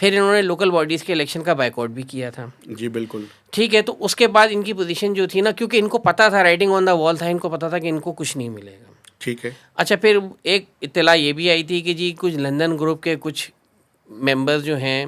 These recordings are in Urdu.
پھر انہوں نے لوکل باڈیز کے الیکشن کا بائیکاٹ بھی کیا تھا. جی بالکل ٹھیک ہے, تو اس کے بعد ان کی پوزیشن جو تھی نا, کیونکہ ان کو پتا تھا, رائٹنگ آن دا وال تھا, ان کو پتا تھا کہ ان کو کچھ نہیں ملے گا. ٹھیک ہے. اچھا, پھر ایک اطلاع یہ بھی آئی تھی کہ جی کچھ لندن گروپ کے کچھ ممبرز جو ہیں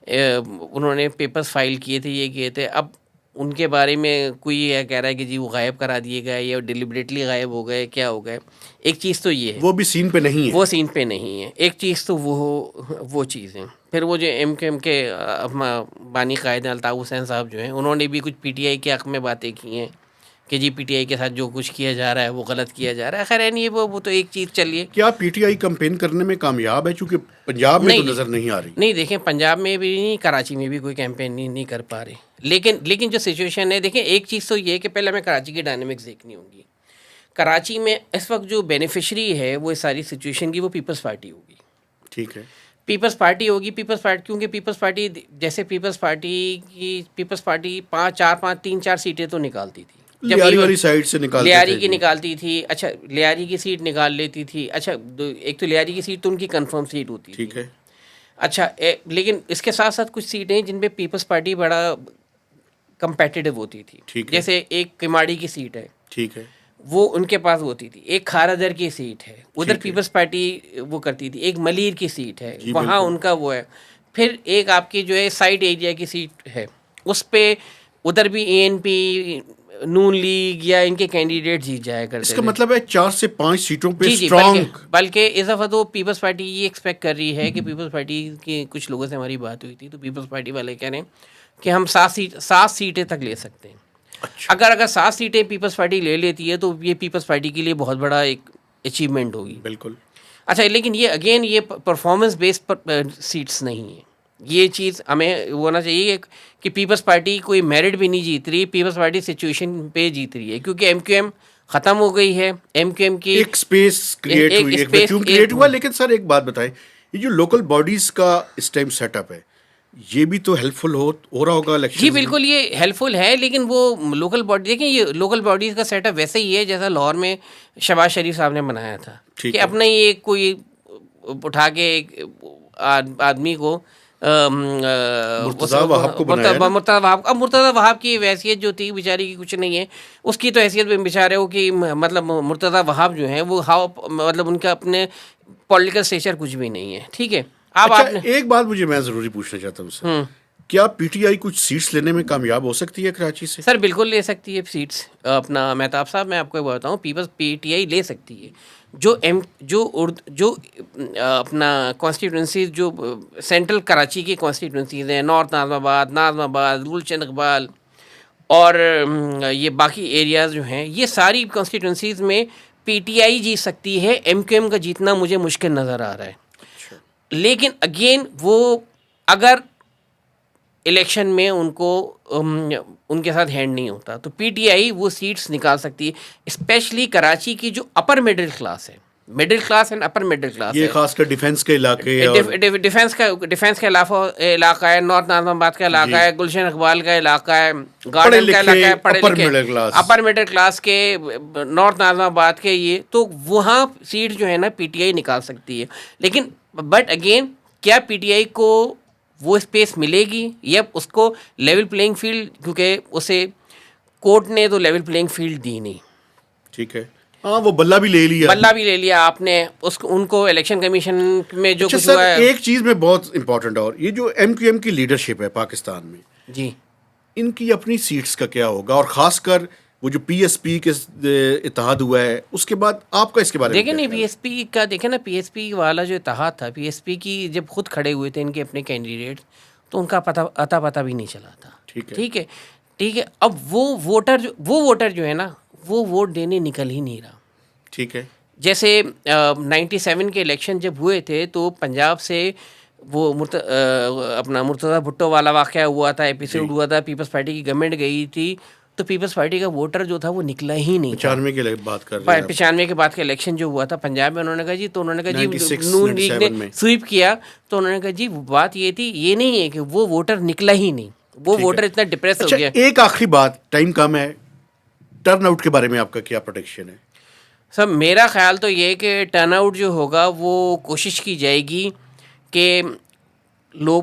انہوں نے پیپرز فائل کیے تھے, یہ کیے تھے. اب ان کے بارے میں کوئی یہ کہہ رہا ہے کہ جی وہ غائب کرا دیے گئے یا ڈیلیبریٹلی غائب ہو گئے, کیا ہو گئے. ایک چیز تو یہ ہے, وہ بھی سین پہ نہیں ہے, وہ سین پہ نہیں ہے. ایک چیز تو وہ چیز ہے. پھر وہ جو ایم کے بانی قائد الطاف حسین صاحب جو ہیں, انہوں نے بھی کچھ پی ٹی آئی کے حق میں باتیں کی ہیں کہ جی پی ٹی آئی کے ساتھ جو کچھ کیا جا رہا ہے وہ غلط کیا جا رہا ہے. خیر نہیں, وہ تو ایک چیز چلیے. کیا پی ٹی آئی کمپین کرنے میں کامیاب ہے؟ چونکہ پنجاب میں تو نظر نہیں آ رہی. نہیں دیکھیں, پنجاب میں بھی نہیں, کراچی میں بھی کوئی کیمپین نہیں کر پا رہے. لیکن جو سچویشن ہے, دیکھیں ایک چیز تو یہ ہے کہ پہلے ہمیں کراچی کی ڈائنامکس دیکھنی ہوگی. کراچی میں اس وقت جو بینیفیشری ہے وہ اس ساری سچویشن کی, وہ پیپلز پارٹی ہوگی. ٹھیک ہے, پیپلز پارٹی ہوگی. پیپلز پارٹی کیونکہ پیپلز پارٹی جیسے پیپلز پارٹی 3-4 سیٹیں تو نکالتی تھی, لیاری والی سائڈ سے نکالتے تھے, لیاری کی نکالتی تھی. اچھا, لیاری کی سیٹ نکال لیتی تھی. اچھا, ایک تو لیاری کی سیٹ تو ان کی کنفرم سیٹ ہوتی تھی. ٹھیک ہے. اچھا, لیکن اس کے ساتھ ساتھ کچھ سیٹیں جن پہ پیپلز پارٹی بڑا کمپیٹیٹو ہوتی تھی. جیسے ایک کماڑی کی سیٹ ہے, ٹھیک ہے, وہ ان کے پاس ہوتی تھی. ایک کھارا در کی سیٹ ہے, ادھر پیپلز پارٹی وہ کرتی تھی. ایک ملیر کی سیٹ ہے, وہاں ان کا وہ ہے. پھر ایک آپ کی جو ہے سائڈ ایریا کی سیٹ ہے, اس پہ ادھر بھی اے این پی, نون لیگ یا ان کے کینڈیڈیٹ جیت جایا کرتے. اس کا مطلب ہے 4 سے 5 سیٹوں پہ جی, بلکہ اس دفعہ تو پیپلز پارٹی یہ ایکسپیکٹ کر رہی ہے کہ پیپلز پارٹی کے کچھ لوگوں سے ہماری بات ہوئی تھی, تو پیپلز پارٹی والے کہہ رہے ہیں کہ ہم 7 سیٹیں تک لے سکتے ہیں. اگر 7 سیٹیں پیپلز پارٹی لے لیتی ہے تو یہ پیپلز پارٹی کے لیے بہت بڑا ایک اچیومنٹ ہوگی. بالکل. اچھا, لیکن یہ اگین یہ پرفارمنس بیسڈ سیٹس نہیں ہیں. یہ چیز ہمیں ہونا چاہیے کہ پیپلز پارٹی کوئی میرٹ بھی نہیں جیت رہی, پیپلز پارٹی سچویشن پہ جیت رہی ہے. کیونکہ ایم کیو ایم ختم ہو گئی ہے, ایم کیو ایم کی ایک سپیس کریٹ ہوئی, ایک ویکیوم کریٹ ہوا. لیکن سر ایک بات بتائیں, یہ جو لوکل باڈیز کا اس ٹائم سیٹ اپ ہے, یہ بھی تو ہیلپ فل ہو رہا ہوگا الیکشن. جی بالکل, یہ ہیلپ فل ہے. لیکن وہ لوکل باڈی, دیکھیں یہ لوکل باڈیز کا سیٹ اپ ویسے ہی ہے جیسا لاہور میں شہباز شریف صاحب نے بنایا تھا, کہ اپنا ہی ایک کوئی اٹھا کے ایک آدمی کو مرتضیٰ وہاب کو بنایا. مرتضیٰ وہاب کی حیثیت جو تھی بیچاری کی کچھ نہیں ہے. اس کی تو حیثیت میں بیچارے ہو کہ مطلب مرتضیٰ وہاب جو ہیں وہ مطلب ان کا اپنے پولیٹیکل اسٹیچر کچھ بھی نہیں ہے. ٹھیک ہے. ایک بات مجھے میں ضروری پوچھنا چاہتا ہوں سر, کیا پی ٹی آئی کچھ سیٹس لینے میں کامیاب ہو سکتی ہے کراچی سے؟ سر بالکل لے سکتی ہے سیٹس. اپنا مہتاب صاحب میں آپ کو بتاؤں, پی ٹی آئی لے سکتی ہے. جو اپنا کانسٹیٹوئنسیز جو سینٹرل کراچی کی کانسٹیٹوئنسیز ہیں, نارتھ ناظم آباد, گلشن اقبال اور یہ باقی ایریاز جو ہیں, یہ ساری کانسٹیٹوئنسیز میں پی ٹی آئی جیت سکتی ہے. ایم کیو ایم کا جیتنا مجھے مشکل نظر آ رہا ہے. لیکن اگین وہ اگر الیکشن میں ان کو ان کے ساتھ ہینڈ نہیں ہوتا تو پی ٹی آئی وہ سیٹس نکال سکتی ہے. اسپیشلی کراچی کی جو اپر مڈل کلاس ہے, middle class and upper middle class, یہ خاص کر ڈیفینس کے علاقے, ڈیفینس کا علاقہ ہے, نارتھ ناظم آباد کا علاقہ ہے, گلشن اقبال کا علاقہ ہے, گارڈن کا علاقہ ہے, پڑھے لکھے اپر مڈل کلاس کے نارتھ ناظم آباد کے, یہ تو وہاں سیٹ جو ہے نا پی ٹی آئی نکال سکتی ہے. لیکن بٹ اگین کیا پی ٹی آئی کو وہ اسپیس ملے گی یا اس کو لیول پلینگ فیلڈ, کیونکہ اسے کورٹ نے تو لیول پلینگ فیلڈ دی نہیں. ٹھیک ہے, ہاں وہ بلہ بھی لے لیا آپ نے ان کو الیکشن کمیشن میں جو کچھ ہوا ہے. ایک چیز میں بہت امپورٹنٹ, اور یہ جو ایم کیو ایم کی لیڈرشپ ہے پاکستان میں, جی ان کی اپنی سیٹس کا کیا ہوگا, اور خاص کر وہ جو پی ایس پی کے اتحاد ہوا ہے اس کے بعد آپ کا اس کے بارے میں دیکھیں نہیں, پی ایس پی کا دیکھیں نا, پی ایس پی والا جو اتحاد تھا, پی ایس پی کی جب خود کھڑے ہوئے تھے ان کے اپنے کینڈیڈیٹ, تو ان کا پتہ بھی نہیں چلا تھا. ٹھیک ہے. اب وہ ووٹر جو ہے نا, وہ ووٹ دینے نکل ہی نہیں رہا. ٹھیک ہے. جیسے 97 کے الیکشن جب ہوئے تھے تو پنجاب سے وہ اپنا مرتضیٰ بھٹو والا واقعہ ہوا تھا, ایپیسوڈ ہوا تھا, پیپلز پارٹی کی گورنمنٹ گئی تھی, تو پیپلز پارٹی کا ووٹر جو تھا وہ نکلا ہی نہیں. 95 کے بعد کا الیکشن جو ہوا تھا پنجاب میں, انہوں نے کہا جی, تو انہوں نے کہا جی نون لیگ نے سویپ کیا, تو انہوں نے کہا جی بات یہ تھی, یہ نہیں ہے کہ وہ ووٹر نکلا ہی نہیں, وہ ووٹر اتنا ڈپریس ہو گیا. ایک آخری بات, ٹائم کم ہے, ٹرن آؤٹ کے بارے میں آپ کا کیا پروڈکشن ہے؟ سر میرا خیال تو یہ کہ ٹرن آؤٹ جو ہوگا وہ کوشش کی جائے گی کہ لوگ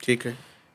ٹھیک ہے,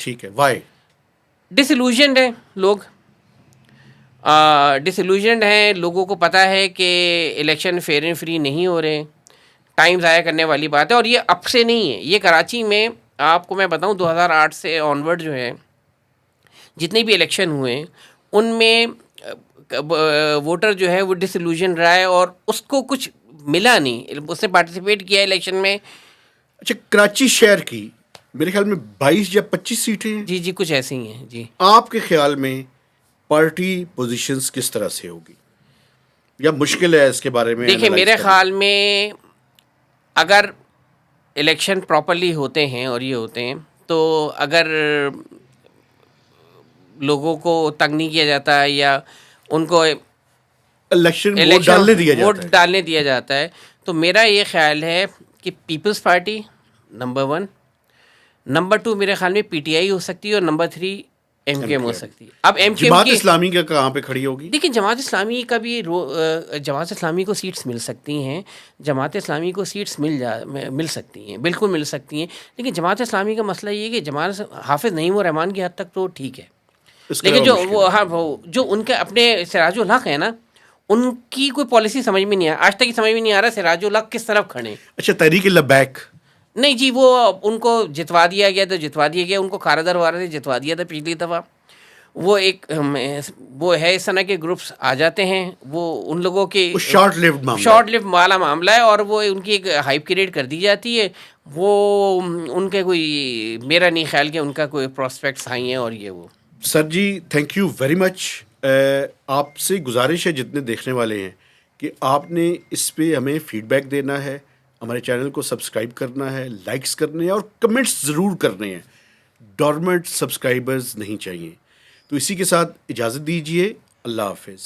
ٹھیک ہے, وائی؟ ڈسلوژنڈ ہیں لوگ, ڈسلوژنڈ ہیں, لوگوں کو پتہ ہے کہ الیکشن فیئر اینڈ فری نہیں ہو رہے, ٹائم ضائع کرنے والی بات ہے. اور یہ اب سے نہیں ہے, یہ کراچی میں آپ کو میں بتاؤں 2008 سے آنورڈ جو ہے جتنے بھی الیکشن ہوئے ہیں ان میں ووٹر جو ہے وہ ڈسلوژن رہا ہے اور اس کو کچھ ملا نہیں. اس نے پارٹیسپیٹ کیا الیکشن میں. اچھا, کراچی شہر کی میرے خیال میں 22 یا 25 سیٹیں ہیں. جی کچھ ایسے ہی ہیں. جی آپ کے خیال میں پارٹی پوزیشنز کس طرح سے ہوگی یا مشکل ہے اس کے بارے میں؟ دیکھیں میرے خیال میں اگر الیکشن پراپرلی ہوتے ہیں اور یہ ہوتے ہیں تو اگر لوگوں کو تنگ نہیں کیا جاتا ہے یا ان کو الیکشن ووٹ ڈالنے دیا جاتا ہے تو میرا یہ خیال ہے کہ پیپلز پارٹی نمبر 1, نمبر 2 میرے خیال میں پی ٹی آئی ہو سکتی ہے اور نمبر 3 ایم کیو ایم ہو سکتی ہے. اب M Q M Jamaat Islami کا کہاں پہ کھڑی ہوگی؟ دیکھیں جماعت اسلامی کا بھی جماعت اسلامی کو سیٹس مل سکتی ہیں, جماعت اسلامی کو سیٹس مل سکتی ہیں, بالکل مل سکتی ہیں. لیکن جماعت اسلامی کا مسئلہ یہ ہے کہ جماعت حافظ نعیم الرحمان کی حد تک تو ٹھیک ہے, لیکن جو ان کے اپنے سراج الحق ہیں نا ان کی کوئی پالیسی سمجھ میں نہیں آج تک سمجھ میں نہیں آ رہا سراج الحق کس طرف کھڑے. اچھا, تحریک لبیک نہیں جی, وہ ان کو جتوا دیا گیا تو جتوا دیا گیا, ان کو کاردر وارہ سے جتوا دیا تھا پچھلی دفعہ. وہ ایک وہ ہے اس طرح کے گروپس آ جاتے ہیں, وہ ان لوگوں کے شارٹ لیو والا معاملہ ہے اور وہ ان کی ایک ہائپ کریٹ کر دی جاتی ہے. وہ ان کے کوئی میرا نہیں خیال کہ ان کا کوئی پراسپیکٹس آئی ہیں. اور یہ وہ سر جی تھینک یو ویری مچ. آپ سے گزارش ہے جتنے دیکھنے والے ہیں کہ آپ نے اس پہ ہمیں فیڈ بیک دینا ہے, ہمارے چینل کو سبسکرائب کرنا ہے, لائکس کرنے ہیں اور کمنٹس ضرور کرنے ہیں. ڈورمنٹ سبسکرائبرز نہیں چاہیے. تو اسی کے ساتھ اجازت دیجیے, اللہ حافظ.